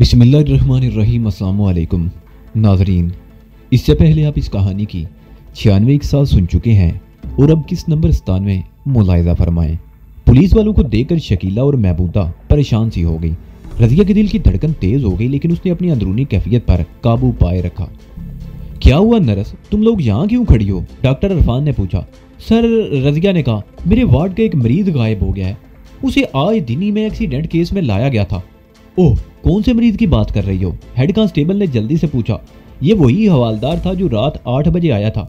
बिस्मिल्लाहिर्रहमानिर्रहीम। अस्सलाम वालेकुम नाज़रीन, इससे पहले आप इस कहानी की 96 साल सुन चुके हैं और अब किस नंबर स्थान में मुलाहिज़ा फरमाएं। पुलिस वालों को देखकर शकीला और महबूदा परेशान सी हो गई। रज़िया के दिल की धड़कन तेज हो गई, लेकिन उसने अपनी अंदरूनी कैफियत पर काबू पाए रखा। क्या हुआ नर्स, तुम लोग यहाँ क्यों खड़ी हो? डॉक्टर इरफान ने पूछा। सर, रज़िया ने कहा, मेरे वार्ड का एक मरीज गायब हो गया है। उसे आज दिन ही में एक्सीडेंट केस में लाया गया था। ओह, कौन से मरीज की बात कर रही हो? हेड कांस्टेबल ने जल्दी से पूछा। ये वही हवालदार था जो रात 8 बजे आया था।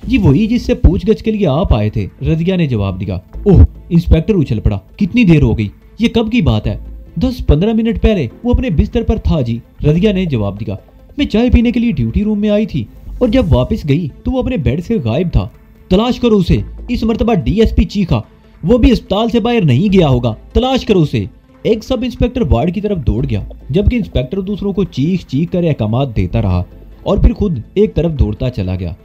जी वही जिससे पूछगछ के लिए आप आए थे, रज़िया ने जवाब दिया। ओह, इंस्पेक्टर उछल पड़ा। कितनी देर हो गई? ये कब की बात है? 10-15 मिनट पहले वो अपने बिस्तर पर था जी, रज़िया ने जवाब दिया। मैं चाय पीने के लिए ड्यूटी रूम में आई थी और जब वापस गई तो वो अपने बेड से गायब था। तलाश करो उसे, इस मर्तबा डीएसपी चीखा। वो भी अस्पताल से बाहर नहीं गया होगा, तलाश करो उसे। एक सब इंस्पेक्टर वार्ड की तरफ दौड़ गया, जबकि इंस्पेक्टर दूसरों को चीख चीख कर अहकामात देता रहा और फिर खुद एक तरफ दौड़ता चला गया।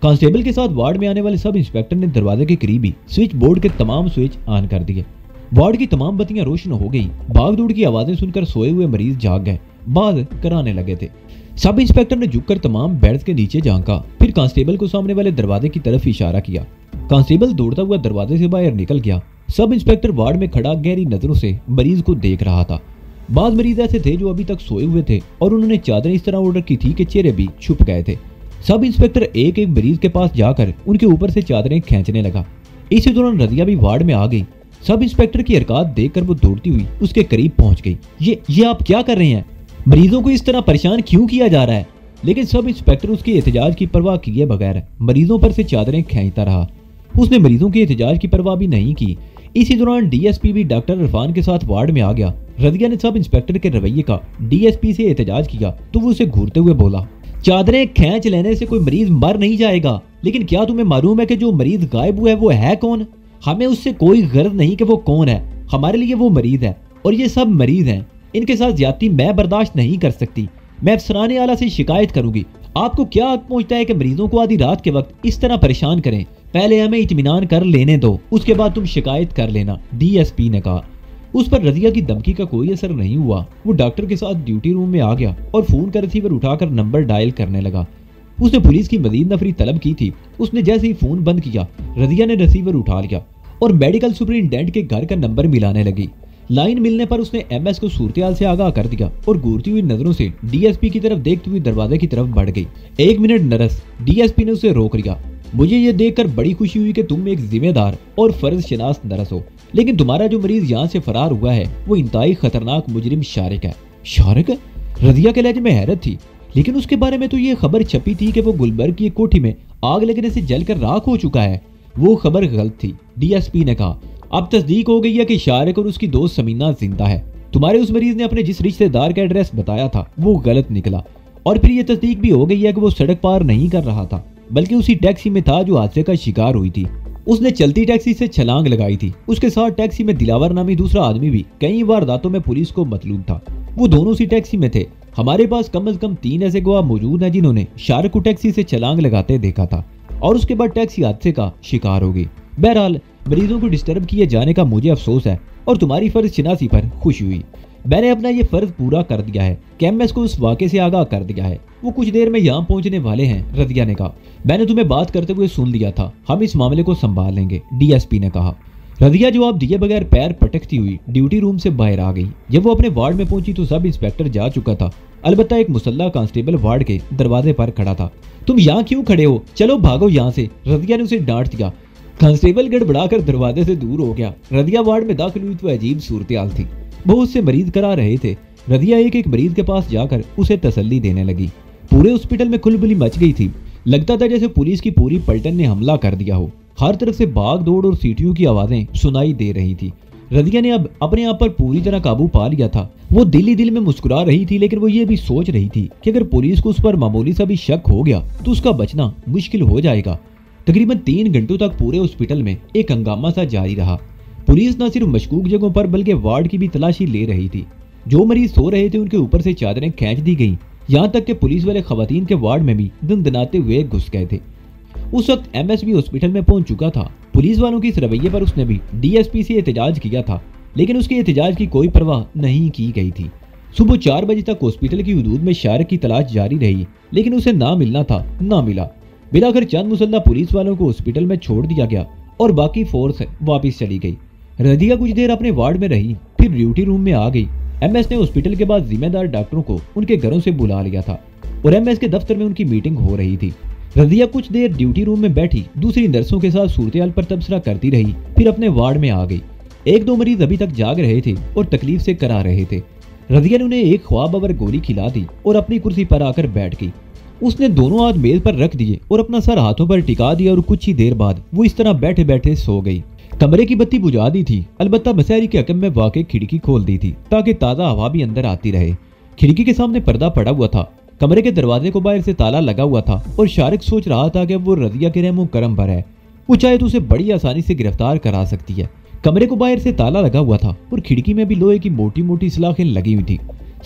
कांस्टेबल के साथ वार्ड में आने वाले सब इंस्पेक्टर ने दरवाजे के करीब ही स्विच बोर्ड के तमाम स्विच ऑन कर दिए। वार्ड की तमाम बत्तियां रोशन हो गई। भाग दौड़ की आवाजें सुनकर सोए हुए मरीज जाग गए, बात कराने लगे थे। सब इंस्पेक्टर ने झुककर तमाम बेड्स के नीचे झांका, फिर कांस्टेबल को सामने वाले दरवाजे की तरफ इशारा किया। कांस्टेबल दौड़ता हुआ दरवाजे से बाहर निकल गया। सब इंस्पेक्टर वार्ड में खड़ा गहरी नजरों से मरीज को देख रहा था। बाद मरीज ऐसे थे जो अभी तक सोए हुए थे और उन्होंने चादरें इस तरह ओढ़ रखी थी कि चेहरे भी छुप गए थे। सब इंस्पेक्टर एक एक मरीज के पास जाकर उनके ऊपर से चादरें खींचने लगा। इसी दौरान रज़िया भी वार्ड में आ गई। सब इंस्पेक्टर की हरकत देखकर वो दौड़ती हुई उसके करीब पहुंच गई। ये आप क्या कर रहे हैं? मरीजों को इस तरह परेशान क्यों किया जा रहा है? लेकिन सब इंस्पेक्टर उसके एहतजाज की परवाह किए बगैर मरीजों पर से चादरें खींचता रहा। उसने मरीजों के एहतजाज की परवाह भी नहीं की। इसी दौरान डीएसपी भी डॉक्टर इरफान के साथ वार्ड में आ गया। रज़िया ने सब इंस्पेक्टर के रवैये का डीएसपी से एहतजाज किया तो वो उसे घूरते हुए बोला, चादरें खींच लेने से कोई मरीज मर नहीं जाएगा, लेकिन क्या तुम्हें मालूम है कि जो मरीज गायब हुआ है वो है कौन? हमें उससे कोई गर्ज नहीं कि वो कौन है, हमारे लिए वो मरीज है और ये सब मरीज हैं। इनके साथ ज्यादती मैं बर्दाश्त नहीं कर सकती। मैं अफसराने आला से शिकायत करूंगी। आपको क्या हक पहुंचता है कि मरीजों को आधी रात के वक्त इस तरह परेशान करें? पहले हमें इत्मीनान कर लेने दो, उसके बाद तुम शिकायत कर लेना, डीएसपी ने कहा। उस पर रज़िया की धमकी का कोई असर नहीं हुआ। वो डॉक्टर के साथ ड्यूटी रूम में आ गया और फोन का रिसीवर उठाकर नंबर डायल करने लगा। उसने पुलिस की मजीद नफरी तलब की थी। उसने जैसे ही फोन बंद किया, रज़िया ने रिसीवर उठा लिया और मेडिकल सुपरिटेंडेंट के घर का नंबर मिलाने लगी। लाइन मिलने पर उसने एमएस को सूरत-ए-हाल से आगाह कर दिया और घूरती हुई नजरों से डीएसपी की तरफ देखती हुई दरवाजे की तरफ बढ़ गई। 1 मिनट नर्स, डीएसपी ने उसे रोक लिया। मुझे ये देखकर बड़ी खुशी हुई कि तुम एक जिम्मेदार और फर्ज शनास नर्स हो, लेकिन तुम्हारा जो मरीज यहाँ से फरार हुआ है वो इंतहाई खतरनाक मुजरिम शारिक है। शारिक? रज़िया के लहजे में हैरत थी, लेकिन उसके बारे में तो ये खबर छपी थी कि वो गुलबर्ग की एक कोठी में आग लगने से जलकर राख हो चुका है। वो खबर गलत थी, डीएसपी ने कहा। अब तस्दीक हो गई है कि शारिक और उसकी दोस्त समीना जिंदा है। तुम्हारे उस मरीज ने अपने जिस रिश्तेदार का एड्रेस बताया था वो गलत निकला और फिर ये तस्दीक भी हो गई है कि वो सड़क पार नहीं कर रहा था, बल्कि उसी टैक्सी में था जो हादसे का शिकार हुई थी। उसने चलती टैक्सी से छलांग लगाई थी। उसके साथ टैक्सी में दिलावर नामी दूसरा आदमी भी कई वारदातों में पुलिस को मतलूब था। वो दोनों उसी टैक्सी में थे। हमारे पास कम से कम 3 ऐसे गवाह मौजूद हैं जिन्होंने शारिक को टैक्सी से छलांग लगाते देखा था और उसके बाद टैक्सी हादसे का शिकार हो गई। बहरहाल मरीजों को डिस्टर्ब किए जाने का मुझे अफसोस है और तुम्हारी फर्ज शनासी पर खुशी हुई। मैंने अपना ये फर्ज पूरा कर दिया है, कैमएस को उस वाक़े से आगाह कर दिया है। वो कुछ देर में यहाँ पहुंचने वाले हैं, रज़िया ने कहा। मैंने तुम्हें बात करते हुए सुन लिया था, हम इस मामले को संभाल लेंगे, डीएसपी ने कहा। रज़िया जवाब दिए बगैर पैर पटकती हुई ड्यूटी रूम से बाहर आ गई। जब वो अपने वार्ड में पहुंची तो सब इंस्पेक्टर जा चुका था। अलबत्ता एक मुसल्ला कांस्टेबल वार्ड के दरवाजे पर खड़ा था। तुम यहाँ क्यों खड़े हो? चलो भागो यहाँ से, रज़िया ने उसे डांट दिया। कांस्टेबल गड़बड़ाकर दरवाजे से दूर हो गया। रज़िया वार्ड में दाखिल हुई तो अजीब सूरत-ए-हाल थी। बहुत से मरीज करा रहे थे। रज़िया एक एक मरीज के पास जाकर उसे तसल्ली देने लगी। पूरे हॉस्पिटल में खुलबली मच गई थी। लगता था जैसे पुलिस की पूरी पलटन ने हमला कर दिया हो। हर तरफ से भाग दौड़ और सीटियों की आवाजें सुनाई दे रही थी। रज़िया ने अब अपने आप पर पूरी तरह काबू पा लिया था। वो दिल ही दिल में मुस्कुरा रही थी, लेकिन वो ये भी सोच रही थी कि अगर पुलिस को उस पर मामूली सा भी शक हो गया तो उसका बचना मुश्किल हो जाएगा। तकरीबन 3 घंटों तक पूरे हॉस्पिटल में एक हंगामा सा जारी रहा। पुलिस न सिर्फ मशकूक जगहों पर बल्कि वार्ड की भी तलाशी ले रही थी। जो मरीज सो रहे थे उनके ऊपर से चादरें खींच दी गईं। यहाँ तक कि पुलिस वाले खवातीन के वार्ड में भी दंदनाते हुए घुस गए थे। उस वक्त एमएस भी हॉस्पिटल में पहुंच चुका था। पुलिस वालों की इस रवैये पर उसने भी डीएसपी से एहतजाज किया था, लेकिन उसके एहतजाज की कोई परवाह नहीं की गई थी। صبح 4 بجے تک ہاسپٹل کی حدود میں شارق کی تلاش جاری رہی، لیکن اسے نہ ملنا تھا نہ ملا۔ بلاخر چند مسلح پولیس والوں کو ہاسپٹل میں چھوڑ دیا گیا اور باقی فورس واپس چلی گئی۔ رضیہ کچھ دیر اپنے وارڈ میں رہی، پھر ڈیوٹی روم میں آ گئی۔ ایم ایس نے ہاسپٹل کے بعد ذمہ دار ڈاکٹروں کو ان کے گھروں سے بلا لیا تھا اور ایم ایس کے دفتر میں ان کی میٹنگ ہو رہی تھی۔ رضیہ کچھ دیر ڈیوٹی روم میں بیٹھی دوسری نرسوں کے ساتھ صورتحال پر تبصرہ کرتی رہی، پھر اپنے وارڈ میں آ گئی۔ 1-2 مریض ابھی تک جاگ رہے تھے اور تکلیف سے کرا رہے تھے۔ رضیہ نے انہیں ایک خواب آور گولی کھلا دی اور اپنی کرسی پر آ کر بیٹھ گئی۔ اس نے دونوں ہاتھ میز پر رکھ دیے اور اپنا سر ہاتھوں پر ٹکا دیا اور کچھ ہی دیر بعد وہ اس طرح بیٹھے بیٹھے سو گئی۔ کمرے کی بتی بجھا دی تھی، البتہ مسحری کے حکم میں واقع کھڑکی کھول دی تھی تاکہ تازہ ہوا بھی اندر آتی رہے۔ کھڑکی کے سامنے پردہ پڑا ہوا تھا، کمرے کے دروازے کو باہر سے تالا لگا ہوا تھا اور شارق سوچ رہا تھا کہ وہ رضیہ کے رحم و کرم پر ہے، وہ چاہے تو اسے بڑی آسانی سے گرفتار کرا سکتی ہے۔ کمرے کو باہر سے تالا لگا ہوا تھا اور کھڑکی میں بھی لوہے کی موٹی موٹی سلاخیں لگی ہوئی تھی۔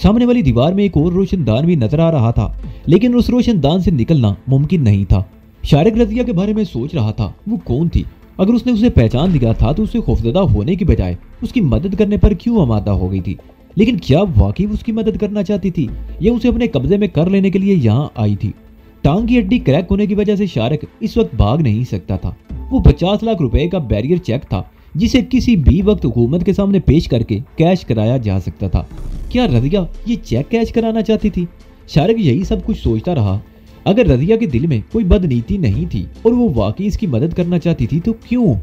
سامنے والی دیوار میں ایک اور روشن دان بھی نظر آ رہا تھا، لیکن اس روشن دان سے نکلنا ممکن نہیں تھا۔ شارق رضیہ کے بارے میں سوچ رہا تھا، وہ کون تھی؟ اگر اس نے اسے پہچان لیا تھا تو اسے خوفزدہ ہونے کی بجائے اس کی مدد کرنے پر کیوں آمادہ ہو گئی تھی؟ لیکن کیا واقعی اس کی مدد کرنا چاہتی تھی یا اسے اپنے قبضے میں کر لینے کے لیے یہاں آئی تھی؟ ٹانگ کی ہڈی کریک ہونے کی وجہ سے شارق اس وقت بھاگ نہیں سکتا تھا۔ وہ 50 لاکھ روپے کا بیریئر چیک تھا جسے کسی بھی وقت حکومت کے سامنے پیش کر کے کیش کرایا جا سکتا تھا۔ کیا رضیہ یہ چیک کیش کرانا چاہتی تھی؟ شارق یہی سب کچھ سوچتا رہا۔ اگر رضیہ کے دل میں کوئی بد نیتی نہیں تھی اور وہ واقعی اس کی مدد کرنا چاہتی تھی تو کیوں؟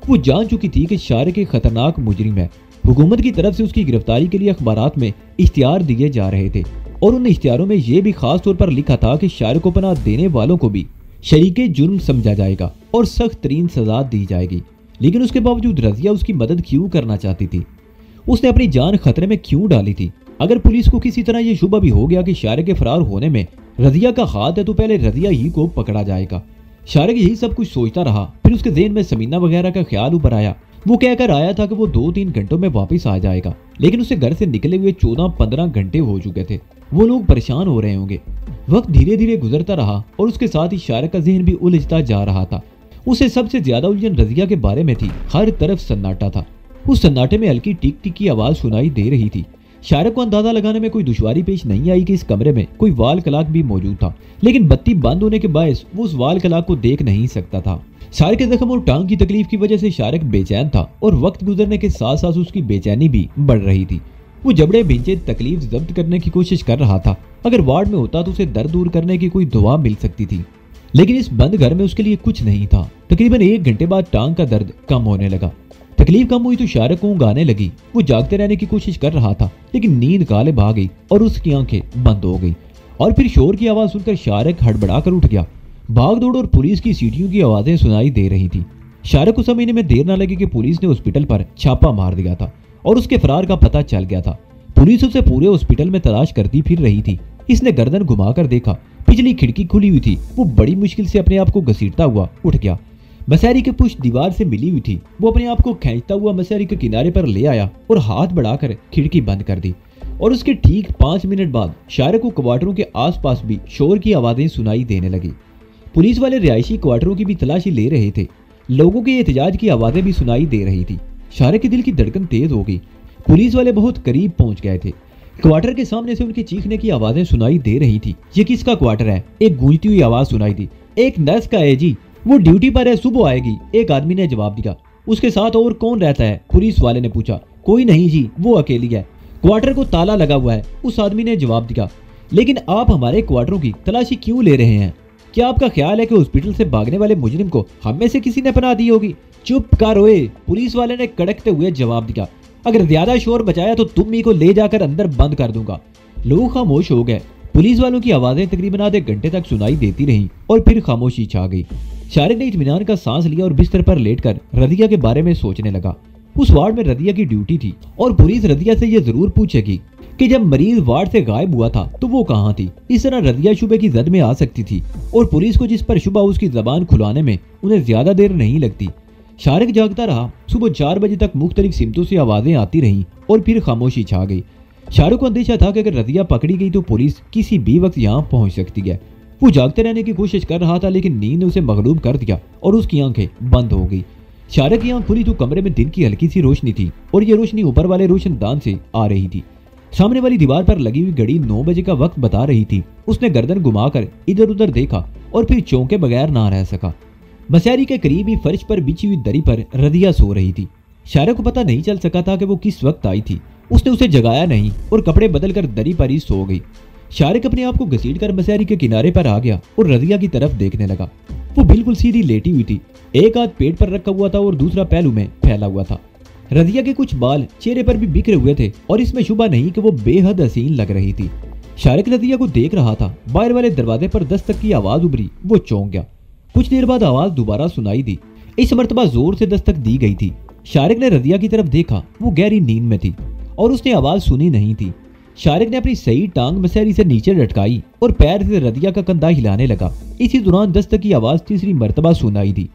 وہ جان چکی تھی کہ شارق ایک خطرناک مجرم ہے۔ حکومت کی طرف سے اس کی گرفتاری کے لیے اخبارات میں اشتہار دیے جا رہے تھے اور ان اشتہاروں میں یہ بھی خاص طور پر لکھا تھا کہ شارق کو پناہ دینے والوں کو بھی شریک جرم سمجھا جائے گا اور سخت ترین سزا دی جائے گی۔ لیکن اس کے باوجود رضیہ اس کی مدد کیوں کرنا چاہتی تھی؟ اس نے اپنی جان خطرے میں کیوں ڈالی تھی؟ اگر پولیس کو کسی طرح یہ شبہ بھی ہو گیا کہ شارق کے فرار ہونے میں رضیہ کا ہاتھ ہے تو پہلے رضیہ ہی کو پکڑا جائے گا۔ شارق یہی سب کچھ سوچتا رہا، پھر اس کے ذہن میں سمینہ وغیرہ کا خیال اوپر آیا۔ وہ کہہ کر آیا تھا کہ وہ 2-3 گھنٹوں میں واپس آ جائے گا، لیکن اسے گھر سے نکلے ہوئے 14-15 گھنٹے ہو چکے تھے۔ وہ لوگ پریشان ہو رہے ہوں گے۔ وقت دھیرے دھیرے گزرتا رہا اور اس کے ساتھ ہی شارق کا ذہن بھی الجھتا جا رہا تھا۔ اسے سب سے زیادہ الجھن رضیہ کے بارے میں تھی۔ ہر طرف سناٹا تھا، اس سناٹے میں ہلکی ٹک ٹک کی آواز سنائی دے رہی تھی۔ شارق کو اندازہ لگانے میں کوئی دشواری پیش نہیں آئی کہ اس کمرے میں کوئی وال کلاک بھی موجود تھا، لیکن بتی بند ہونے کے باعث وہ اس وال کلاک کو دیکھ نہیں سکتا تھا۔ شارق کے زخم اور ٹانگ کی تکلیف کی وجہ سے شارق بے چین تھا اور وقت گزرنے کے ساتھ ساتھ اس کی بے چینی بھی بڑھ رہی تھی۔ وہ جبڑے بھینچے تکلیف ضبط کرنے کی کوشش کر رہا تھا۔ اگر وارڈ میں ہوتا تو اسے درد دور کرنے کی کوئی دوا مل سکتی تھی، لیکن اس بند گھر میں اس کے لیے کچھ نہیں تھا۔ تقریباً 1 گھنٹے بعد ٹانگ کا درد کم ہونے لگا۔ تکلیف کم ہوئی تو شارق کو اونگ آنے لگی۔ وہ جاگتے رہنے کی کوشش کر رہا تھا، لیکن نیند غالب آ گئی اور اس کی آنکھیں بند ہو گئی۔ اور پھر شور کی آواز سن کر شارق ہڑبڑا کر اٹھ گیا۔ بھاگ دوڑ اور پولیس کی سیٹیوں کی آوازیں سنائی دے رہی تھی۔ شارق کو سمجھنے میں دیر نہ لگی کہ پولیس نے ہاسپٹل پر چھاپا مار دیا تھا اور اس کے فرار کا پتہ چل گیا تھا۔ پولیس اسے پورے ہاسپٹل میں تلاش کرتی پھر رہی تھی۔ اس نے گردن گھما کر دیکھا، پچھلی کھڑکی کھلی ہوئی تھی۔ وہ بڑی مشکل سے اپنے آپ کو گھسیٹتا ہوا اٹھ گیا۔ مسحری کی پشت دیوار سے ملی ہوئی تھی۔ وہ اپنے آپ کو کھینچتا ہوا مسحری کے کنارے پر لے آیا اور ہاتھ بڑھا کر کھڑکی بند کر دی۔ اور اس کے ٹھیک 5 منٹ بعد شارق کو کوارٹروں کے آس پاس بھی شور کی آوازیں سنائی دینے لگی۔ پولیس والے رہائشی کوارٹروں کی بھی تلاشی لے رہے تھے۔ لوگوں کے احتجاج کی آوازیں بھی سنائی دے رہی تھی۔ شارق کے دل کی دھڑکن تیز ہو گئی۔ پولیس والے بہت قریب پہنچ گئے تھے۔ کوارٹر کے سامنے سے ان کی چیخنے کی آوازیں سنائی دے رہی تھی۔ یہ کس کا کوارٹر ہے؟ ایک گونجتی ہوئی آواز سنائی دی۔ ایک نرس کا ہے جی، وہ ڈیوٹی پر ہے، صبح آئے گی، ایک آدمی نے جواب دیا۔ اس کے ساتھ اور کون رہتا ہے؟ پولیس والے نے پوچھا۔ کوئی نہیں جی، وہ اکیلی ہے، کوارٹر کو تالا لگا ہوا ہے، اس آدمی نے جواب دیا۔ لیکن آپ ہمارے کوارٹروں کی تلاشی کیوں لے رہے ہیں؟ کیا آپ کا خیال ہے کہ ہاسپٹل سے بھاگنے والے مجرم کو ہم میں سے کسی نے پناہ دی ہوگی؟ چپ کر اوئے، پولیس والے نے کڑکتے ہوئے جواب دیا۔ اگر زیادہ شور بچایا تو تم ہی کو لے جا کر اندر بند کر دوں گا۔ لوگ خاموش ہو گئے۔ پولیس والوں کی آوازیں تقریباً آدھے گھنٹے تک سنائی دیتی رہیں اور پھر خاموشی چھا گئی۔ شارق نے اطمینان کا سانس لیا اور بستر پر لیٹ کر رضیہ کے بارے میں سوچنے لگا۔ اس وارڈ میں رضیہ کی ڈیوٹی تھی اور پولیس رضیہ سے یہ ضرور پوچھے گی کہ جب مریض وارڈ سے غائب ہوا تھا تو وہ کہاں تھی۔ اس طرح رضیہ شبے کی زد میں آ سکتی تھی اور پولیس کو جس پر شبہ اس کی زبان کھلانے میں انہیں زیادہ دیر نہیں لگتی۔ شارق جاگتا رہا۔ صبح 4 بجے تک مختلف سمتوں سے آوازیں آتی رہیں اور پھر خاموشی چھا گئی۔ شارق کو اندیشہ تھا کہ اگر رضیہ پکڑی گئی تو پولیس کسی بھی وقت یہاں پہنچ سکتی ہے۔ وہ جاگتے رہنے کی کوشش کر رہا تھا، لیکن نیند نے اسے مغلوب کر دیا اور اس کی آنکھیں بند ہو گئی۔ شارق کی آنکھ کھلی تو کمرے میں دن کی ہلکی سی روشنی تھی اور یہ روشنی اوپر والے روشن دان سے آ رہی تھی۔ सामने वाली दीवार पर लगी हुई घड़ी 9 बजे का वक्त बता रही थी। उसने गर्दन घुमाकर इधर उधर देखा और फिर चौंके बगैर ना रह सका। मसहरी के करीब ही फर्श पर बिछी हुई दरी पर रदिया सो रही थी। शायरा को पता नहीं चल सका था कि वो किस वक्त आई थी। उसने उसे जगाया नहीं और कपड़े बदल कर दरी पर ही सो गई। शारिक अपने आप को घसीटकर मसहरी के किनारे पर आ गया और रदिया की तरफ देखने लगा। वो बिल्कुल सीधी लेटी हुई थी, एक हाथ पेट पर रखा हुआ था और दूसरा पहलू में फैला हुआ था। रदिया के कुछ बाल चेहरे पर भी बिखरे हुए थे और इसमें शुबा नहीं कि वो बेहद हसीन लग रही थी। शारिक रदिया को देख रहा था। बाहर वाले दरवाजे पर दस्तक की आवाज उभरी। वो चौंक गया। कुछ देर बाद आवाज दोबारा सुनाई दी। इस मर्तबा जोर से दस्तक दी गई थी। शारिक ने रदिया की तरफ देखा। वो गहरी नींद में थी और उसने आवाज सुनी नहीं थी। शारिक ने अपनी सही टांग मसहरी से नीचे लटकाई और पैर से रदिया का कंधा हिलाने लगा। इसी दौरान दस्तक की आवाज तीसरी मर्तबा सुनाई दी।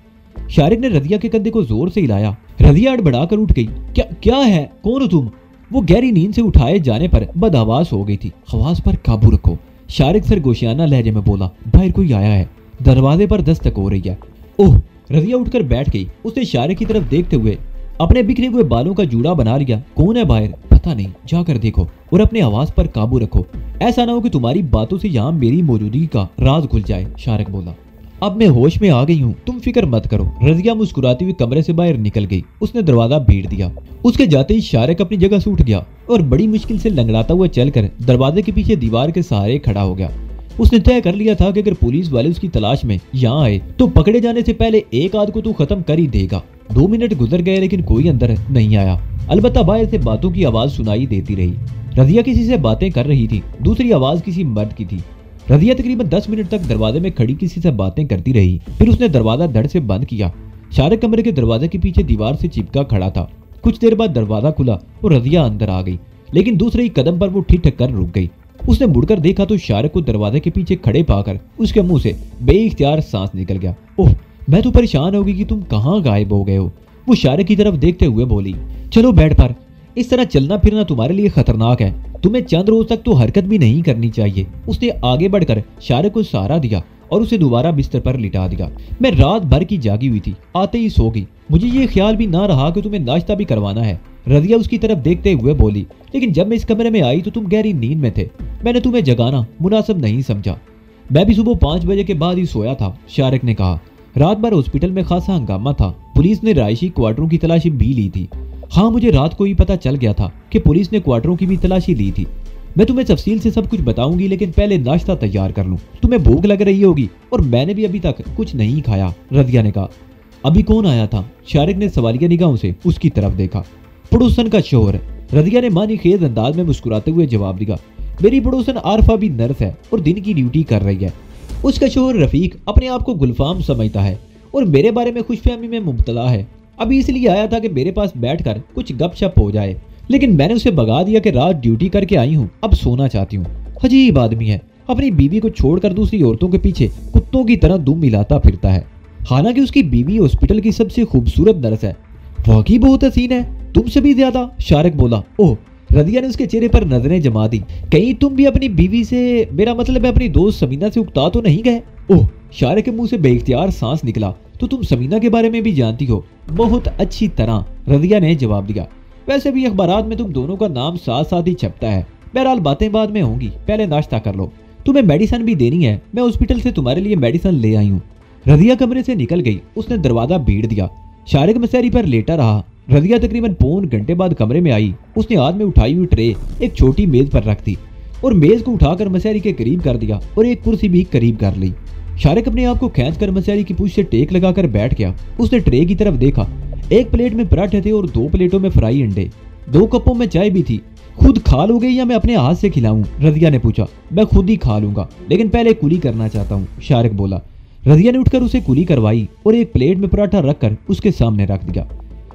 शारिक ने रदिया के कंधे को जोर से हिलाया। रदिया अड़बड़ाकर उठ गई। क्या है? कौन हो तुम? वो गहरी नींद से उठाए जाने पर बदहवास हो गई थी। आवाज पर काबू रखो, शारिक सरगोशियाना लहजे में बोला। बाहर कोई आया है, दरवाजे पर दस्तक हो रही है। ओह! रदिया उठकर बैठ गई। उसने शारिक की तरफ देखते हुए अपने बिखरे हुए बालों का जूड़ा बना लिया। कौन है बाहर? पता नहीं, जाकर देखो और अपने आवाज पर काबू रखो। ऐसा ना हो कि तुम्हारी बातों से यहाँ मेरी मौजूदगी का राज खुल जाए। शारिक बोला। अब मैं होश में आ गई हूँ, तुम फिक्र मत करो। रजिया मुस्कुराती हुई कमरे से बाहर निकल गई। उसने दरवाजा भीड़ दिया। उसके जाते ही शारिक अपनी जगह से उठ गया और बड़ी मुश्किल से लंगड़ाता हुआ चलकर दरवाजे के पीछे दीवार के सहारे खड़ा हो गया। उसने तय कर लिया था कि अगर पुलिस वाले उसकी तलाश में यहाँ आए तो पकड़े जाने से पहले एक आध को तो खत्म कर ही देगा। 2 मिनट गुजर गए लेकिन कोई अंदर नहीं आया। अलबत्ता बाहर से बातों की आवाज सुनाई देती रही। रजिया किसी से बातें कर रही थी। दूसरी आवाज किसी मर्द की थी। रजिया तकरीबन 10 मिनट तक दरवाजे में खड़ी किसी से बातें करती रही। फिर उसने दरवाजा धड़ से बंद किया। शारिक कमरे के दरवाजे के पीछे दीवार से चिपका खड़ा था। कुछ देर बाद दरवाजा खुला और रजिया अंदर आ गई, लेकिन दूसरे ही कदम पर वो ठिठक कर रुक गई। उसने मुड़कर देखा तो शारिक को दरवाजे के पीछे खड़े पाकर उसके मुंह से बेइख्तियार सांस निकल गया। ओह, मैं तो परेशान हो गई कि तुम कहाँ गायब हो गए हो। वो शारिक की तरफ देखते हुए बोली। चलो बेड पर, इस तरह चलना फिरना तुम्हारे लिए खतरनाक है। तुम्हें चंद रोज तक तो हरकत भी नहीं करनी चाहिए। उसने आगे बढ़कर शारिक को सहारा दिया और उसे दोबारा बिस्तर पर लिटा दिया। मैं रात भर की जागी हुई थी, आते ही सो गई। मुझे ये ख्याल भी ना रहा कि तुम्हें नाश्ता भी करवाना है। रजिया उसकी तरफ देखते हुए बोली। लेकिन जब मैं इस कमरे में आई तो तुम गहरी नींद में थे। मैंने तुम्हें जगाना मुनासिब नहीं समझा। मैं भी सुबह 5 बजे के बाद ही सोया था। शारिक ने कहा। रात भर हॉस्पिटल में खासा हंगामा था। पुलिस ने रिहायशी क्वार्टरों की तलाशी भी ली थी। हाँ, मुझे रात को ही पता चल गया था कि पुलिस ने क्वार्टरों की भी तलाशी ली थी। मैं तुम्हें तफसील से सब कुछ बताऊंगी, लेकिन पहले नाश्ता तैयार कर लूं। तुम्हें भूख लग रही होगी और मैंने भी अभी तक कुछ नहीं खाया। रजिया ने कहा। अभी कौन आया था? शारिक ने सवालिया निगाहों से उसकी तरफ देखा। पड़ोसन का शोहर। रजिया ने मानी खेज अंदाज में मुस्कुराते हुए जवाब दिया। मेरी पड़ोसन आरफा भी नर्स है और दिन की ड्यूटी कर रही है। उसका शोहर रफीक अपने आप को गुलफाम समझता है और मेरे बारे में खुशफहमी में मुब्तला है। अभी इसलिए आया था कि मेरे पास बैठकर कुछ गपशप हो जाए, लेकिन मैंने उसे भगा दिया कि रात ड्यूटी करके आई हूँ, अब सोना चाहती हूँ। अजीब आदमी है, अपनी बीवी को छोड़कर दूसरी औरतों के पीछे कुत्तों की तरह दुम मिलाता फिरता है। हालांकि उसकी बीवी हॉस्पिटल की सबसे खूबसूरत नर्स है। वाकई बहुत हसीन है, तुमसे भी ज्यादा। शारिक बोला। ओह! रजिया ने उसके चेहरे पर नजरें जमा दी। कहीं तुम भी अपनी बीवी से, मेरा मतलब है अपनी दोस्त समीना से, उकता तो नहीं गए? ओह! शारिक के मुंह से बेइख्तियार सांस निकला। तो तुम समीना के बारे में भी जानती हो? बहुत अच्छी तरह, रजिया ने जवाब दिया। वैसे भी अखबारात में तुम दोनों का नाम साथ साथ ही छपता है। बहरहाल बातें बाद में होंगी, पहले नाश्ता कर लो। तुम्हें मेडिसिन भी देनी है, मैं हॉस्पिटल से तुम्हारे लिए मेडिसिन ले आई हूँ। रजिया कमरे से निकल गई। उसने दरवाजा भीड़ दिया। शारिक मसहरी पर लेटा रहा। रजिया तकरीबन पौन घंटे बाद कमरे में आई। उसने हाथ में उठाई हुई ट्रे एक छोटी मेज पर रख दी और मेज को उठाकर मसहरी के करीब कर दिया और एक कुर्सी भी करीब कर ली। शारिक अपने आप को खींचकर मसहरी की पूंछ से टेक लगाकर बैठ गया। उसने ट्रे की तरफ देखा। एक प्लेट में पराठे थे और 2 प्लेटों में फ्राई अंडे। 2 कपों में चाय भी थी। खुद खा लोगे या मैं अपने हाथ से खिलाऊं? रजिया ने पूछा। मैं खुद ही खा लूंगा, लेकिन पहले कुली करना चाहता हूँ, शारिक बोला। रजिया ने उठकर उसे कुली करवाई और एक प्लेट में पराठा रखकर उसके सामने रख दिया।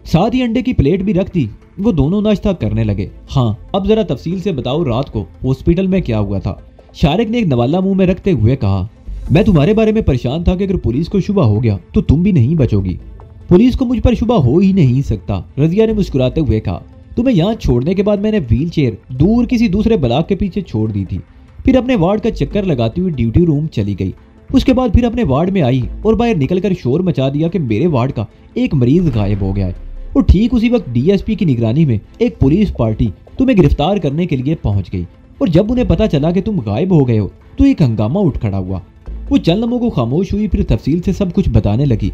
साथ ही अंडे की प्लेट भी रख दी। वो दोनों नाश्ता करने लगे। हाँ, अब जरा तफसील से बताओ रात को हॉस्पिटल में क्या हुआ था? शारिक ने एक नवाला मुंह में रखते हुए कहा। मैं तुम्हारे बारे में परेशान था कि अगर पुलिस को शुबा हो गया तो तुम भी नहीं बचोगी। पुलिस को मुझ पर शुबा हो ही नहीं सकता, रजिया ने मुस्कुराते हुए कहा। तुम्हें यहाँ छोड़ने के बाद मैंने व्हील चेयर दूर किसी दूसरे ब्लॉक के पीछे छोड़ दी थी। फिर अपने वार्ड का चक्कर लगाती हुई ड्यूटी रूम चली गई। उसके बाद फिर अपने वार्ड में आई और बाहर निकलकर शोर मचा दिया कि मेरे वार्ड का एक मरीज गायब हो गया है اور ٹھیک اسی وقت DSP کی نگرانی میں ایک پولیس پارٹی تمہیں گرفتار کرنے کے لیے پہنچ گئی، اور جب انہیں پتا چلا کہ تم غائب ہو گئے ہو تو ایک ہنگامہ اٹھ کھڑا ہوا۔ وہ چند لمحوں کو خاموش ہوئی، پھر تفصیل سے سب کچھ بتانے لگی۔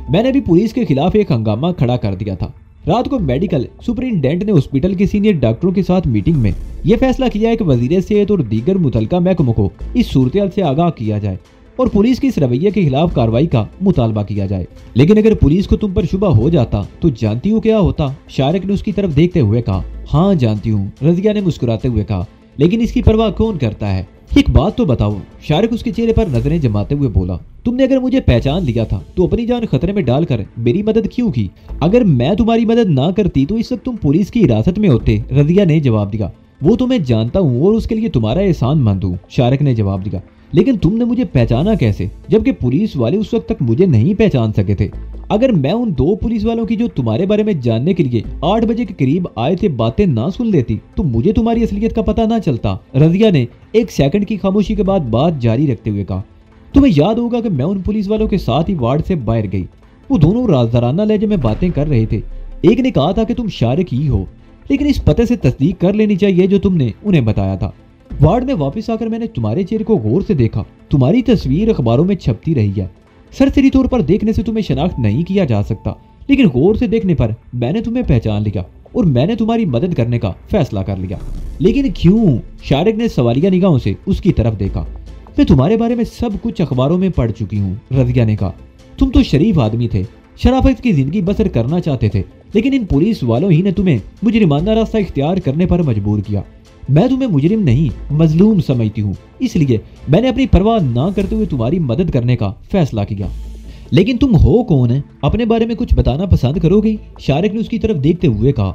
میں نے بھی پولیس کے خلاف ایک ہنگامہ کھڑا کر دیا تھا۔ رات کو میڈیکل سپرنٹینڈنٹ نے ہاسپٹل کے سینئر ڈاکٹروں کے ساتھ میٹنگ میں یہ فیصلہ کیا ہے کہ وزیر صحت اور دیگر متعلقہ محکموں کو اس صورتحال سے آگاہ کیا جائے اور پولیس کے اس رویے کے خلاف کارروائی کا مطالبہ کیا جائے۔ لیکن اگر پولیس کو تم پر شبہ ہو جاتا تو جانتی ہو کیا ہوتا؟ شارق نے اس کی طرف دیکھتے ہوئے کہا۔ ہاں جانتی ہوں، رضیہ نے مسکراتے ہوئے کہا، لیکن اس کی پرواہ کون کرتا ہے؟ ایک بات تو بتاؤ، شارق اس کے چہرے پر نظریں جماتے ہوئے بولا۔ تم نے اگر مجھے پہچان لیا تھا تو اپنی جان خطرے میں ڈال کر میری مدد کیوں کی؟ اگر میں تمہاری مدد نہ کرتی تو اس وقت تم پولیس کی حراست میں ہوتے، رضیہ نے جواب دیا۔ وہ تو میں جانتا ہوں اور اس کے لیے تمہارا احسان مند ہوں، شارق نے جواب دیا، لیکن تم نے مجھے پہچانا کیسے جبکہ پولیس والے اس وقت تک مجھے نہیں پہچان سکے تھے؟ اگر میں ان 2 پولیس والوں کی جو تمہارے بارے میں جاننے کے لیے 8 بجے کے قریب آئے تھے باتیں نہ سن لیتی تو مجھے تمہاری اصلیت کا پتہ نہ چلتا، رضیہ نے ایک سیکنڈ کی خاموشی کے بعد بات جاری رکھتے ہوئے کہا۔ تمہیں یاد ہوگا کہ میں ان پولیس والوں کے ساتھ ہی وارڈ سے باہر گئی، وہ دونوں رازدارانہ لہجے میں باتیں کر رہے تھے۔ ایک نے کہا تھا کہ تم شارق ہی ہو، لیکن اس پتے سے تصدیق کر لینی چاہیے جو تم نے انہیں بتایا تھا۔ وارڈ میں واپس آ کر میں نے تمہارے چہرے کو غور سے دیکھا، تمہاری تصویر اخباروں میں چھپتی رہی ہے۔ سرسری طور پر دیکھنے سے تمہیں شناخت نہیں کیا جا سکتا، لیکن غور سے دیکھنے پر میں نے تمہیں پہچان لیا اور میں نے تمہاری مدد کرنے کا فیصلہ کر لیا۔ لیکن کیوں؟ شارق نے سوالیہ نگاہوں سے اس کی طرف دیکھا۔ میں تمہارے بارے میں سب کچھ اخباروں میں پڑھ چکی ہوں، رضیہ نے کہا۔ تم تو شریف آدمی تھے، شرافت کی زندگی بسر کرنا چاہتے تھے، لیکن ان پولیس والوں ہی نے تمہیں مجرمانہ راستہ اختیار کرنے پر مجبور کیا۔ میں تمہیں مجرم نہیں مظلوم سمجھتی ہوں، اس لیے میں نے اپنی پرواہ نہ کرتے ہوئے تمہاری مدد کرنے کا فیصلہ کیا۔ لیکن تم ہو کون ہیں؟ اپنے بارے میں کچھ بتانا پسند کرو گی؟ شارق نے اس کی طرف دیکھتے ہوئے کہا۔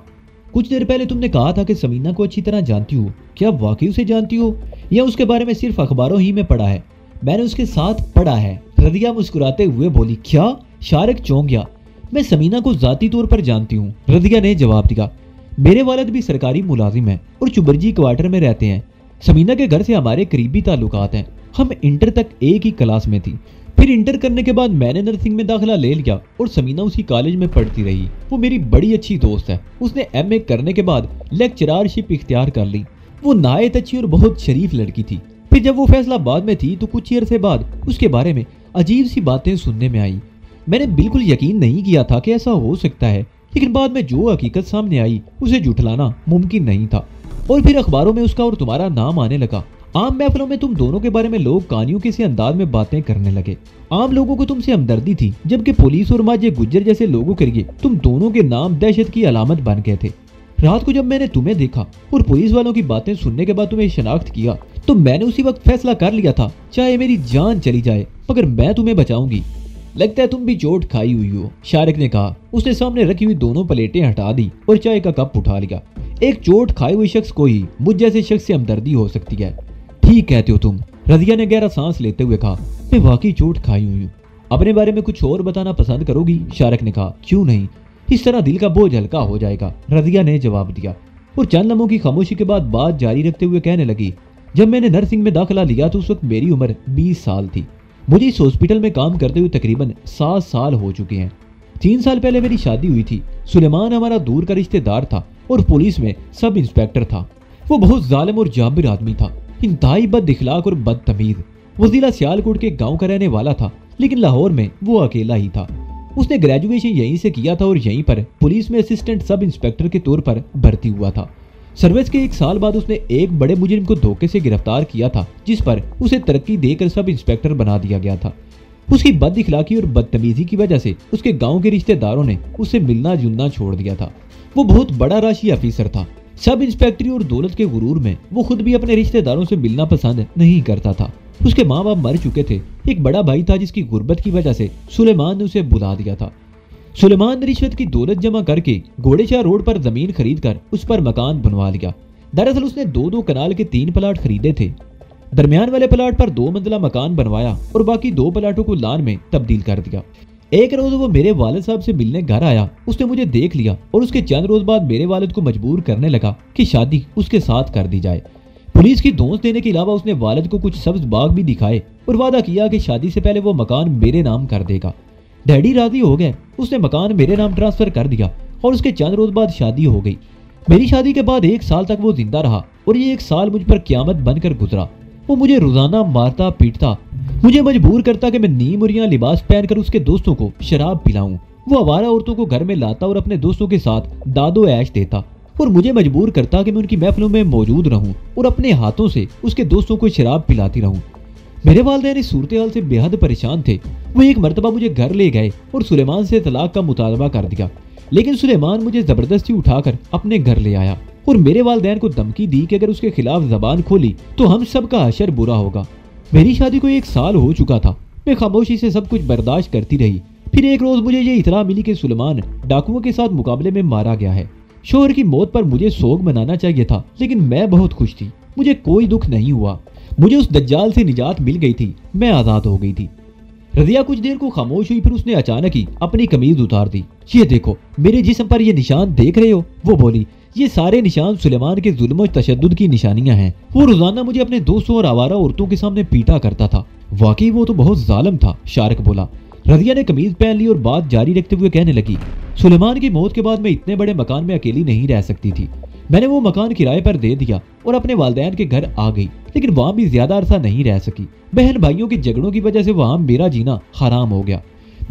کچھ دیر پہلے تم نے کہا تھا کہ سمینہ کو اچھی طرح جانتی ہو، کیا واقعی اسے جانتی ہو یا اس کے بارے میں صرف اخباروں ہی میں پڑھا ہے؟ میں نے اس کے ساتھ پڑھا ہے، رضیہ مسکراتے ہوئے بولی۔ کیا؟ شارق چونک گیا۔ میں سمینہ کو ذاتی طور پر جانتی ہوں، رضیہ نے جواب دیا۔ میرے والد بھی سرکاری ملازم ہیں اور چبرجی کوارٹر میں رہتے ہیں۔ سمینہ کے گھر سے ہمارے قریبی تعلقات ہیں، ہم انٹر تک ایک ہی کلاس میں تھی، پھر انٹر کرنے کے بعد میں نے نرسنگ میں داخلہ لے لیا اور سمینہ اسی کالج میں پڑھتی رہی۔ وہ میری بڑی اچھی دوست ہے، اس نے ایم اے کرنے کے بعد لیکچرارشپ اختیار کر لی۔ وہ نہایت اچھی اور بہت شریف لڑکی تھی۔ پھر جب وہ فیصلہ آباد میں تھی تو کچھ عرصے بعد اس کے بارے میں عجیب سی باتیں سننے میں آئی۔ میں نے بالکل یقین نہیں کیا تھا کہ ایسا ہو سکتا ہے، لیکن بعد میں جو حقیقت سامنے آئی اسے جھٹلانا ممکن نہیں تھا، اور پھر اخباروں میں اس کا اور تمہارا نام آنے لگا۔ عام محفلوں میں تم دونوں کے بارے میں لوگ کہانیوں کے سے انداز میں باتیں کرنے لگے۔ عام لوگوں کو تم سے ہمدردی تھی، جبکہ پولیس اور ماجے گجر جیسے لوگوں کے لیے تم دونوں کے نام دہشت کی علامت بن گئے تھے۔ رات کو جب میں نے تمہیں دیکھا اور پولیس والوں کی باتیں سننے کے بعد تمہیں شناخت کیا تو میں نے اسی وقت فیصلہ کر لیا تھا، چاہے میری جان چلی جائے مگر میں تمہیں بچاؤں گی۔ لگتا ہے تم بھی چوٹ کھائی ہوئی ہو، شارق نے کہا۔ اس نے سامنے رکھی ہوئی دونوں پلیٹیں ہٹا دی اور چائے کا کپ اٹھا لیا۔ ایک چوٹ کھائے ہوئے شخص کو ہی مجھ جیسے شخص سے ہمدردی ہو سکتی ہے۔ ٹھیک کہتے ہو تم، رضیہ نے گہرا سانس لیتے ہوئے کہا۔ میں واقعی چوٹ کھائی ہوئی ہوں۔ اپنے بارے میں کچھ اور بتانا پسند کرو گی؟ شارق نے کہا۔ کیوں نہیں، اس طرح دل کا بوجھ ہلکا ہو جائے گا، رضیہ نے جواب دیا، اور چند لمحوں کی خاموشی کے بعد بات جاری رکھتے ہوئے کہنے لگی۔ جب میں نے نرسنگ میں داخلہ لیا تو اس وقت میری عمر 20 سال تھی۔ مجھے اس ہاسپٹل میں کام کرتے ہوئے تقریباً 7 سال ہو چکے ہیں۔ 3 سال پہلے میری شادی ہوئی تھی۔ سلیمان ہمارا دور کا رشتہ دار تھا اور پولیس میں سب انسپیکٹر تھا۔ وہ بہت ظالم اور جابر آدمی تھا، انتہائی بد اخلاق اور بدتمیز۔ وہ ضلع سیالکوٹ کے گاؤں کا رہنے والا تھا، لیکن لاہور میں وہ اکیلا ہی تھا۔ اس نے گریجویشن یہیں سے کیا تھا اور یہیں پر پولیس میں اسسٹنٹ سب انسپیکٹر کے طور پر بھرتی ہوا تھا۔ سروس کے 1 سال بعد اس نے ایک بڑے مجرم کو دھوکے سے گرفتار کیا تھا، جس پر اسے ترقی دے کر سب انسپیکٹر بنا دیا گیا تھا۔ اس کی بد اخلاقی اور بدتمیزی کی وجہ سے اس کے گاؤں کے رشتہ داروں نے اس سے ملنا جلنا چھوڑ دیا تھا۔ وہ بہت بڑا راشی افیسر تھا۔ سب انسپیکٹری اور دولت کے غرور میں وہ خود بھی اپنے رشتہ داروں سے ملنا پسند نہیں کرتا تھا۔ اس کے ماں باپ مر چکے تھے۔ ایک بڑا بھائی تھا جس کی غربت کی وجہ سے سلیمان نے اسے بلا دیا تھا۔ سلیمان نے رشوت کی دولت جمع کر کے گھوڑے شاہ روڈ پر زمین خرید کر اس پر مکان بنوا لیا۔ دراصل اس نے 2 کنال کے 3 پلاٹ خریدے تھے۔ درمیان والے پلاٹ پر 2 منزلہ مکان بنوایا اور باقی 2 پلاٹوں کو لان میں تبدیل کر دیا۔ ایک روز وہ میرے والد صاحب سے ملنے گھر آیا۔ اس نے مجھے دیکھ لیا اور اس کے چند روز بعد میرے والد کو مجبور کرنے لگا کہ شادی اس کے ساتھ کر دی جائے۔ پولیس کی دھونس دینے کے علاوہ اس نے والد کو کچھ سبز باغ بھی دکھائے اور وعدہ کیا کہ شادی سے پہلے وہ مکان میرے نام کر دے گا۔ ڈیڈی راضی ہو گئے۔ اس نے مکان میرے نام ٹرانسفر کر دیا और उसके चंद रोज बाद शादी हो गई। मेरी शादी के बाद 1 साल तक वो जिंदा रहा और ये 1 साल मुझ पर क़यामत बनकर गुजरा। वो मुझे रोजाना मारता पीटता, मुझे मजबूर करता कि मैं नीम और यहाँ लिबास पहनकर उसके दोस्तों को शराब पिलाऊं। वो आवारा औरतों को घर में लाता और अपने दोस्तों के साथ दादो ऐश देता और मुझे मजबूर करता कि मैं उनकी महफिलों में मौजूद रहूं और अपने हाथों से उसके दोस्तों को शराब पिलाती रहूं। मेरे वालिदैन इस सूरत हाल से बेहद परेशान थे। वो एक मरतबा मुझे घर ले गए और सुलेमान से तलाक का मुतालबा कर दिया, लेकिन सुलेमान मुझे जबरदस्ती उठाकर अपने घर ले आया और मेरे वालिदैन को धमकी दी कि अगर उसके खिलाफ जबान खोली तो हम सब का हशर बुरा होगा। मेरी शादी को 1 साल हो चुका था। मैं खामोशी से सब कुछ बर्दाश्त करती रही। फिर एक रोज मुझे ये इतला मिली कि सुलेमान डाकुओं के साथ मुकाबले में मारा गया है। शोहर की मौत पर मुझे सोग मनाना चाहिए था, लेकिन मैं बहुत खुश थी। मुझे कोई दुख नहीं हुआ। मुझे उस दज्जाल से निजात मिल गई थी। मैं आजाद हो गई थी। रजिया कुछ देर को खामोश हुई, फिर उसने अचानक ही अपनी कमीज उतार दी। ये देखो, मेरे जिस्म पर ये निशान देख रहे हो? वो बोली। ये सारे निशान सुलेमान के जुल्म और तशद्दुद की निशानियां हैं। वो रोजाना मुझे अपने दोस्तों और आवारा औरतों के सामने पीटा करता था। वाकई वो तो बहुत जालिम था, शारिक बोला। रजिया ने कमीज पहन ली और बात जारी रखते हुए कहने लगी, सुलेमान की मौत के बाद मैं इतने बड़े मकान में अकेली नहीं रह सकती थी। मैंने वो मकान किराए पर दे दिया और अपने वालिदैन के घर आ गई, लेकिन वहां भी ज्यादा अरसा नहीं रह सकी। बहन भाइयों के झगड़ों की वजह से वहां मेरा जीना हराम हो गया।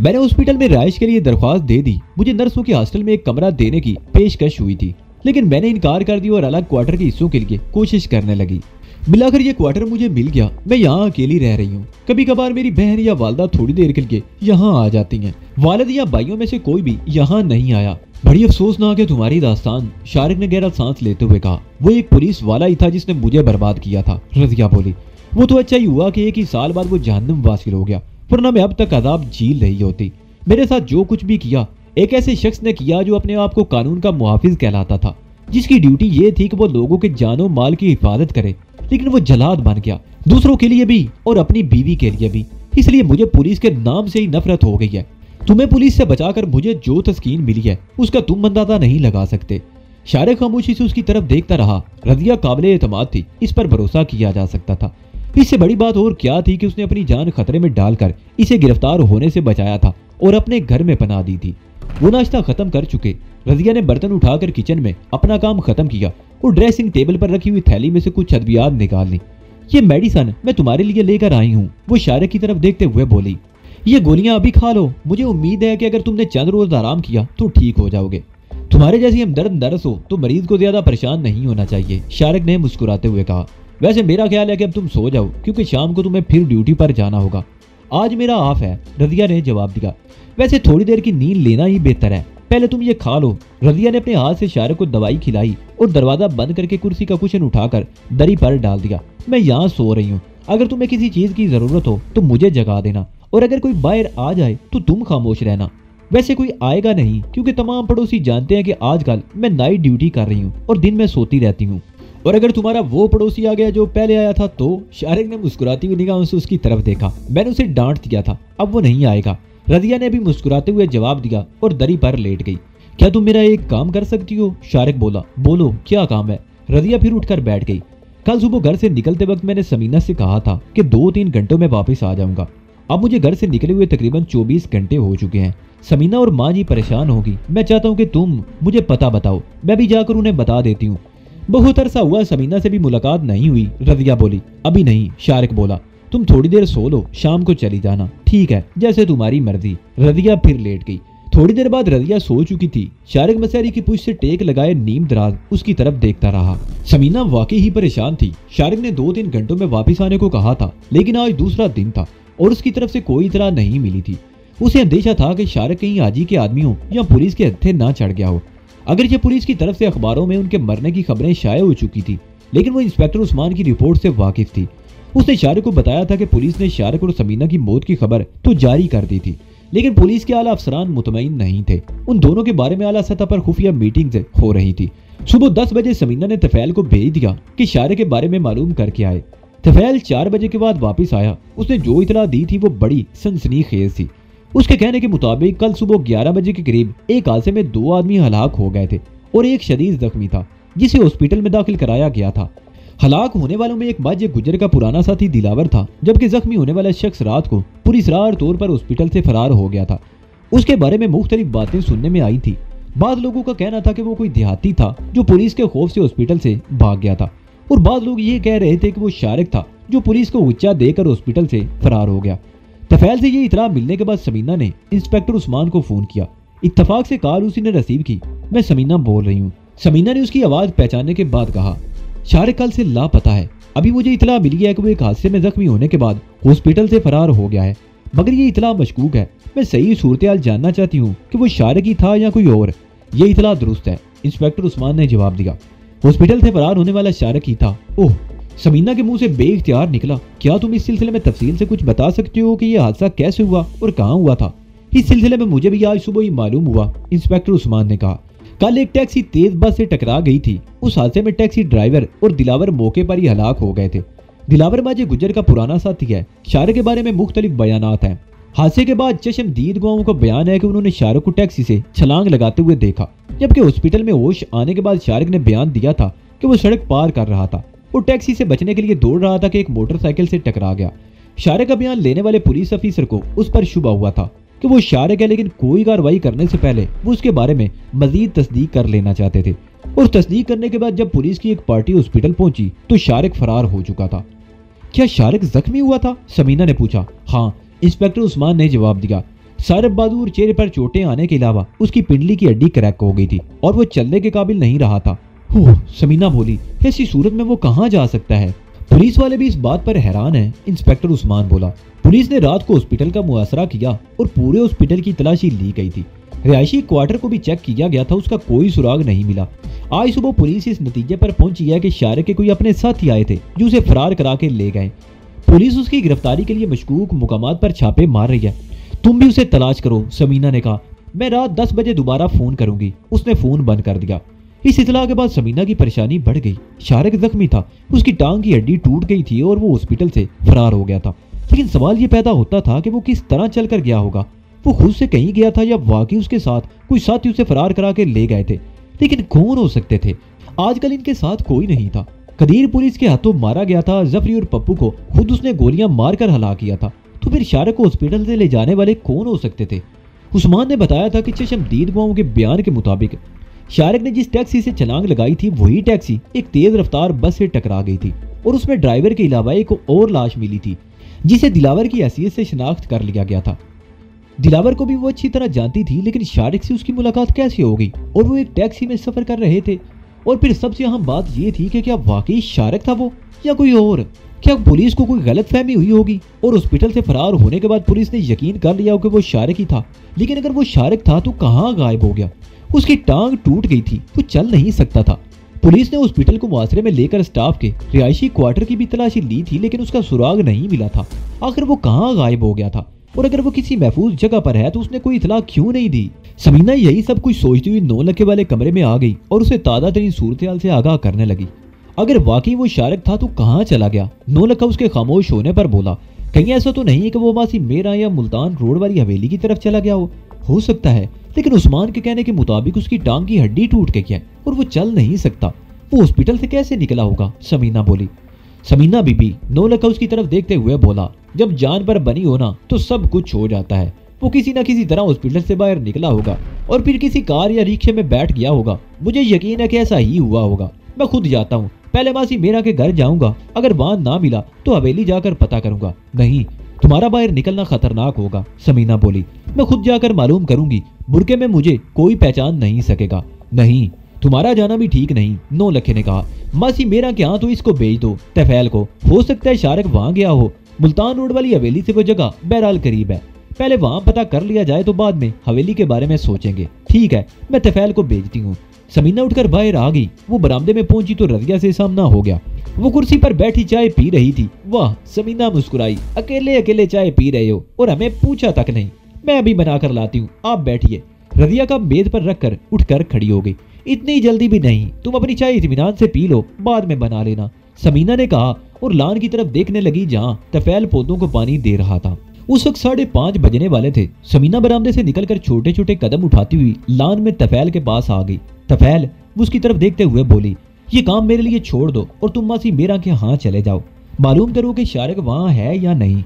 मैंने हॉस्पिटल में रिहाइश के लिए दरख्वास्त दे दी। मुझे नर्सों के हॉस्टल में एक कमरा देने की पेशकश हुई थी, लेकिन मैंने इनकार कर दिया और अलग क्वार्टर के हिस्सों के लिए कोशिश करने लगी। मिलाकर ये क्वार्टर मुझे मिल गया। मैं यहाँ अकेली रह रही हूँ। कभी कभार मेरी बहन या वालदा थोड़ी देर के लिए यहाँ आ जाती हैं। वालिद या भाइयों में से कोई भी यहाँ नहीं आया। बड़ी अफसोसनाक है तुम्हारी दास्तान, शारिक ने गहरा सांस लेते हुए कहा। वो एक पुलिस वाला ही था जिसने मुझे बर्बाद किया था, रजिया बोली। वो तो अच्छा ही हुआ कि 1 ही साल बाद वो जहन्नम वासिल हो गया, वरना मैं अब तक अजाब झील रही होती। मेरे साथ जो कुछ भी किया एक ऐसे शख्स ने किया जो अपने आप को कानून का मुहाफिज कहलाता था, जिसकी ड्यूटी ये थी कि वो लोगों के जानो माल की हिफाजत करे, लेकिन वो जलाद बन गया, दूसरों के लिए भी और अपनी बीवी के लिए भी। इसलिए मुझे पुलिस के नाम से ही नफरत हो गई है। तुम्हें पुलिस से बचाकर मुझे जो तस्कीन मिली है उसका तुम अंदाजा नहीं लगा सकते। शारिक खामोशी से उसकी तरफ देखता रहा। रजिया काबिल एतमाद थी, इस पर भरोसा किया जा सकता था। इससे बड़ी बात और क्या थी कि उसने अपनी जान खतरे में डालकर इसे गिरफ्तार होने से बचाया था और अपने घर में पनाह दी थी। वो नाश्ता खत्म कर चुके। रजिया ने बर्तन उठाकर किचन में अपना काम खत्म किया और ड्रेसिंग टेबल पर रखी हुई थैली में से कुछ अद्वियात निकाल ली। ये मेडिसन मैं तुम्हारे लिए लेकर आई हूँ, वो शारिक की तरफ देखते हुए बोली। ये गोलियां अभी खा लो। मुझे उम्मीद है कि अगर तुमने चंद रोज आराम किया तो ठीक हो जाओगे। तुम्हारे जैसी हमदर्द नर्स हो तो मरीज को ज्यादा परेशान नहीं होना चाहिए, शारिक ने मुस्कुराते हुए कहा। वैसे मेरा ख्याल है कि अब तुम सो जाओ, क्योंकि शाम को तुम्हें फिर ड्यूटी पर जाना होगा। आज मेरा ऑफ है, रजिया ने जवाब दिया। वैसे थोड़ी देर की नींद लेना ही बेहतर है, पहले तुम ये खा लो। रजिया ने अपने हाथ से शारिक को दवाई खिलाई और दरवाजा बंद करके कुर्सी का कुशन उठाकर दरी पर डाल दिया। मैं यहाँ सो रही हूँ, अगर तुम्हें किसी चीज की जरूरत हो तो मुझे जगा देना, और अगर कोई बाहर आ जाए तो तुम खामोश रहना। वैसे कोई आएगा नहीं, क्योंकि तमाम पड़ोसी जानते हैं कि आजकल मैं नाइट ड्यूटी कर रही हूँ और दिन में सोती रहती हूँ। और अगर तुम्हारा वो पड़ोसी आ गया जो पहले आया था तो? शारिक ने मुस्कुराती हुई निगाहों से उसकी तरफ देखा। मैंने उसे डांट दिया था, अब वो नहीं आएगा। रजिया ने भी मुस्कुराते हुए जवाब दिया और दरी पर लेट गई। क्या तुम मेरा एक काम कर सकती हो? शारिक बोला। बोलो, क्या काम है? रजिया फिर उठकर बैठ गई। कल सुबह घर से निकलते वक्त मैंने समीना से कहा था कि 2-3 घंटों में वापस आ जाऊंगा। अब मुझे घर से निकले हुए तकरीबन 24 घंटे हो चुके हैं। समीना और माँ जी परेशान होगी। मैं चाहता हूँ कि तुम मुझे पता बताओ, मैं भी जाकर उन्हें बता देती हूँ। बहुत अरसा हुआ समीना से भी मुलाकात नहीं हुई, रजिया बोली। अभी नहीं, शारिक बोला। तुम थोड़ी देर सो लो, शाम को चली जाना। ठीक है, जैसे तुम्हारी मर्जी। रजिया फिर लेट गई। थोड़ी देर बाद रजिया सो चुकी थी। शारिक मसहरी की पूछ से टेक लगाए नीम दराज उसकी तरफ देखता रहा। समीना वाकई ही परेशान थी। शारिक ने 2-3 घंटों में वापस आने को कहा था, लेकिन आज दूसरा दिन था और उसकी तरफ से कोई इतला नहीं मिली थी। उसे अंदेशा था कि शारिक कहीं हाजी के आदमियों या पुलिस के हत्थे ना चढ़ गया हो। अगर ये पुलिस की तरफ से अखबारों में उनके मरने की खबरें शाया हो चुकी थी, लेकिन वो इंस्पेक्टर उस्मान की रिपोर्ट से वाकिफ थी। उसने शारिक को बताया था कि पुलिस ने शारिक और समीना की मौत की खबर तो जारी कर दी थी, लेकिन पुलिस के आला अफसरान मुतमईन नहीं थे। उन दोनों के बारे में आला सतह पर खुफिया मीटिंग्स हो रही थी। सुबह 10 बजे समीना ने तफैल को भेज दिया कि शारिक के बारे में मालूम करके आए। तफैल 4 बजे के बाद वापस आया। उसने जो इतला दी थी वो बड़ी सनसनीखेज थी। उसके कहने के मुताबिक कल सुबह 11 बजे के करीब एक हादसे में 2 आदमी हलाक हो गए थे और एक शदीद जख्मी था, जिसे हॉस्पिटल में दाखिल कराया गया था। हलाक होने वालों में एक माजे गुजर का पुराना साथी दिलावर था, जबकि जख्मी होने वाला शख्स रात को पुलिसरार तौर पर हॉस्पिटल से फरार हो गया था। उसके बारे में मुख्तलिफ बातें सुनने में आई थी। بعض لوگوں کا کہنا تھا کہ وہ کوئی دیہاتی تھا جو پولیس کے خوف سے ہاسپٹل سے بھاگ گیا تھا، اور بعض لوگ یہ کہہ رہے تھے کہ وہ شارک تھا جو پولیس کو اچا دے کر ہاسپٹل سے فرار ہو گیا۔ طفیل سے یہ اطلاع ملنے کے بعد سمینہ نے انسپیکٹر عثمان کو فون کیا۔ اتفاق سے کال اسی نے ریسیو کی۔ میں سمینہ بول رہی ہوں۔ سمینہ نے اس کی آواز پہچاننے کے بعد کہا، شارک کل سے لاپتہ ہے۔ ابھی مجھے اطلاع ملی ہے کہ وہ ایک حادثے میں زخمی ہونے کے بعد ہاسپٹل سے فرار ہو گیا ہے، مگر یہ اطلاع مشکوک ہے۔ میں صحیح صورتحال جاننا چاہتی ہوں کہ وہ شارک ہی تھا یا کوئی اور۔ یہ اطلاع درست ہے، انسپیکٹر عثمان نے جواب دیا۔ ہاسپٹل سے فرار ہونے والا شارک ہی تھا۔ اوہ، سمینہ کے منہ سے بے اختیار نکلا۔ کیا تم اس سلسلے میں تفصیل سے کچھ بتا سکتے ہو کہ یہ حادثہ کیسے ہوا اور کہاں ہوا تھا؟ اس سلسلے میں مجھے بھی آج صبح ہی معلوم ہوا، انسپیکٹر عثمان نے کہا۔ کل ایک ٹیکسی تیز بس سے ٹکرا گئی تھی۔ اس حادثے میں ٹیکسی ڈرائیور اور دلاور موقع پر ہی ہلاک ہو گئے تھے۔ دلاور ماجد گجر کا پرانا ساتھی ہے۔ شارک کے بارے میں مختلف بیانات ہیں۔ حادثے کے بعد چشمدید گواہوں کا بیان ہے کہ انہوں نے شارک کو ٹیکسی سے چھلانگ لگاتے ہوئے دیکھا، جبکہ ہاسپٹل میں ہوش آنے کے بعد شارک نے بیان دیا تھا کہ وہ سڑک پار کر رہا تھا اور ٹیکسی سے بچنے کے لیے دوڑ رہا تھا کہ ایک موٹر سائیکل سے ٹکرا گیا۔ شارک کا بیان لینے والے پولیس افیسر کو اس پر شبہ ہوا تھا کہ وہ شارک ہے، لیکن کوئی کارروائی کرنے سے پہلے وہ اس کے بارے میں مزید تصدیق کر لینا چاہتے تھے، اور تصدیق کرنے کے بعد جب پولیس کی ایک پارٹی ہاسپٹل پہنچی تو شارک فرار ہو چکا تھا۔ کیا شارک زخمی ہوا تھا؟ سمینہ نے پوچھا۔ ہاں، انسپیکٹر عثمان نے جواب دیا۔ سارب بازو اور چہرے پر چوٹیں آنے کے علاوہ اس کی پنڈلی کی ہڈی کریک ہو گئی تھی اور وہ چلنے کے قابل نہیں رہا تھا۔ سمینہ بولی، ایسی صورت میں وہ کہاں جا سکتا ہے؟ پولیس والے بھی اس بات پر حیران ہیں، انسپیکٹر عثمان بولا۔ پولیس نے رات کو ہاسپٹل کا محاصرہ کیا اور پورے ہاسپٹل کی تلاشی لی گئی تھی۔ رہائشی کوارٹر کو بھی چیک کیا گیا تھا، اس کا کوئی سراغ نہیں ملا۔ آج صبح پولیس اس نتیجے پر پہنچی ہے کہ شارک کے کوئی اپنے ساتھی آئے تھے جو اسے فرار کرا کے لے گئے۔ پولیس اس کی گرفتاری کے لیے مشکوک مقامات پر چھاپے مار رہی ہے۔ تم بھی اسے تلاش کرو، سمینہ نے کہا۔ میں رات 10 بجے دوبارہ فون کروں گی۔ اس نے فون بند کر دیا۔ اس اطلاع کے بعد سمینہ کی پریشانی بڑھ گئی۔ شارک زخمی تھا، اس کی ٹانگ کی ہڈی ٹوٹ گئی تھی اور وہ ہاسپٹل سے فرار ہو گیا تھا، لیکن سوال یہ پیدا ہوتا تھا کہ وہ کس طرح چل کر گیا ہوگا۔ وہ خود سے کہیں گیا تھا یا واقعی اس کے ساتھ کوئی ساتھی اسے فرار کرا کے لے گئے تھے؟ لیکن کون ہو سکتے تھے؟ آج کل ان کے ساتھ کوئی نہیں تھا۔ قدیر پولیس کے ہاتھوں مارا گیا تھا، ظفری اور پپو کو خود اس نے گولیاں مار کر ہلاک کیا تھا، تو پھر شارک کو ہاسپٹل سے لے جانے والے کون ہو سکتے تھے؟ عثمان نے بتایا تھا کہ چشمدید گواہوں کے بیان کے مطابق شارک نے جس ٹیکسی سے چھلانگ لگائی تھی وہی ٹیکسی ایک تیز رفتار بس سے ٹکرا گئی تھی، اور اس میں ڈرائیور کے علاوہ ایک اور لاش ملی تھی جسے دلاور کی حیثیت سے شناخت کر لیا گیا تھا۔ دلاور کو بھی وہ اچھی طرح جانتی تھی، لیکن شارک سے اس کی ملاقات کیسے ہو گئی؟ اور وہ ایک ٹیکسی میں سفر کر رہے تھے۔ اور پھر سب سے اہم بات یہ تھی کہ کیا واقعی شارک تھا وہ یا کوئی اور؟ کیا پولیس کو کوئی غلط فہمی ہوئی ہوگی اور ہاسپٹل سے فرار ہونے کے بعد پولیس نے یقین کر لیا کہ وہ شارک ہی تھا؟ لیکن اگر وہ شارک تھا تو کہاں غائب ہو گیا؟ اس کی ٹانگ ٹوٹ گئی تھی، وہ چل نہیں سکتا تھا۔ پولیس نے ہاسپٹل کو محاصرے میں لے کر سٹاف کے رہائشی کوارٹر کی بھی تلاشی لی تھی، لیکن اس کا سراغ نہیں ملا تھا۔ آخر وہ کہاں غائب ہو گیا تھا؟ اور اگر وہ کسی محفوظ جگہ پر ہے تو اس نے کوئی اطلاع کیوں نہیں دی؟ سمینہ یہی سب کچھ سوچتی ہوئی 9 لکھے والے کمرے میں آ گئی اور اسے تازہ ترین صورتحال سے آگاہ کرنے لگی۔ اگر واقعی وہ شارک تھا تو کہاں چلا گیا؟ 9 لکھا اس کے خاموش ہونے پر بولا، کہیں ایسا تو نہیں کہ وہ ماسی میرا یا ملتان روڈ والی حویلی کی طرف چلا گیا ہو سکتا ہے، لیکن عثمان کے کہنے کے مطابق اس کی ٹانگ کی ہڈی ٹوٹ گئی ہے اور وہ چل نہیں سکتا۔ وہ ہاسپٹل سے کیسے نکلا ہوگا؟ سمینہ بولی۔ سمینہ بی بی، 9 لکھا اس کی طرف دیکھتے ہوئے بولا، جب جان پر بنی ہونا تو سب کچھ ہو جاتا ہے۔ وہ کسی نہ کسی طرح ہاسپٹل سے باہر نکلا ہوگا اور پھر کسی کار یا رکشے میں بیٹھ گیا ہوگا۔ مجھے یقین ہے کہ ایسا ہی ہوا ہوگا۔ میں خود جاتا ہوں، پہلے ماسی میرا کے گھر جاؤں گا، اگر وہاں نہ ملا تو حویلی جا کر پتہ کروں گا۔ نہیں، تمہارا باہر نکلنا خطرناک ہوگا، سمینہ بولی۔ میں خود جا کر معلوم کروں گی، برقعے میں مجھے کوئی پہچان نہیں سکے گا۔ نہیں، تمہارا جانا بھی ٹھیک نہیں، 9 لکھے نے کہا۔ ماسی میرا کے ہاں تو اس کو بھیج دو طفیل کو، ہو سکتا ہے شارک وہاں گیا ہو۔ ملتان روڈ والی حویلی سے وہ جگہ بہرحال قریب ہے، پہلے وہاں پتہ کر لیا جائے تو بعد میں حویلی کے بارے میں سوچیں گے۔ ٹھیک ہے، میں طفیل کو بھیجتی ہوں۔ سمینہ اٹھ کر باہر آ گئی۔ وہ برآمدے میں پہنچی تو رضیہ سے سامنا ہو گیا۔ وہ کرسی پر بیٹھی چائے پی رہی تھی۔ واہ، سمینہ مسکرائی، اکیلے اکیلے چائے پی رہے ہو اور ہمیں پوچھا تک نہیں؟ میں ابھی بنا کر لاتی ہوں، آپ بیٹھیے۔ رضیہ کا میز پر رکھ کر اٹھ کر کھڑی ہو گئی۔ اتنی جلدی بھی نہیں، تم اپنی چائے اطمینان سے پی لو، بعد میں بنا لینا، سمینہ نے کہا اور لان کی طرف دیکھنے لگی جہاں طفیل پودوں کو پانی دے رہا تھا۔ اس وقت 5:30 بجنے والے تھے۔ سمینہ برآمدے سے نکل کر چھوٹے چھوٹے قدم اٹھاتی ہوئی لان میں طفیل کے پاس آ گئی۔ طفیل، وہ اس کی طرف دیکھتے ہوئے بولی، یہ کام میرے لیے چھوڑ دو اور تم ماسی میرا کے ہاں چلے جاؤ، معلوم کرو کہ شارک وہاں ہے یا نہیں۔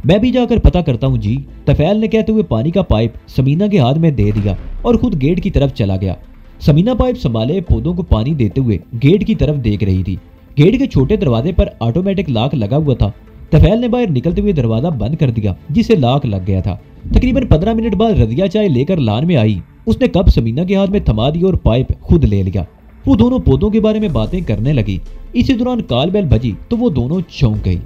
मैं भी जाकर पता करता हूँ जी, तफैल ने कहते हुए पानी का पाइप समीना के हाथ में दे दिया और खुद गेट की तरफ चला गया। समीना पाइप संभाले पौधों को पानी देते हुए गेट की तरफ देख रही थी। गेट के छोटे दरवाजे पर ऑटोमेटिक लॉक लगा हुआ था। तफैल ने बाहर निकलते हुए दरवाजा बंद कर दिया जिसे लॉक लग गया था। तकरीबन 15 मिनट बाद रजिया चाय लेकर लान में आई। उसने कप समीना के हाथ में थमा दिया और पाइप खुद ले लिया। वो दोनों पौधों के बारे में बातें करने लगी। इसी दौरान कॉल बेल बजी तो वो दोनों चौंक गई।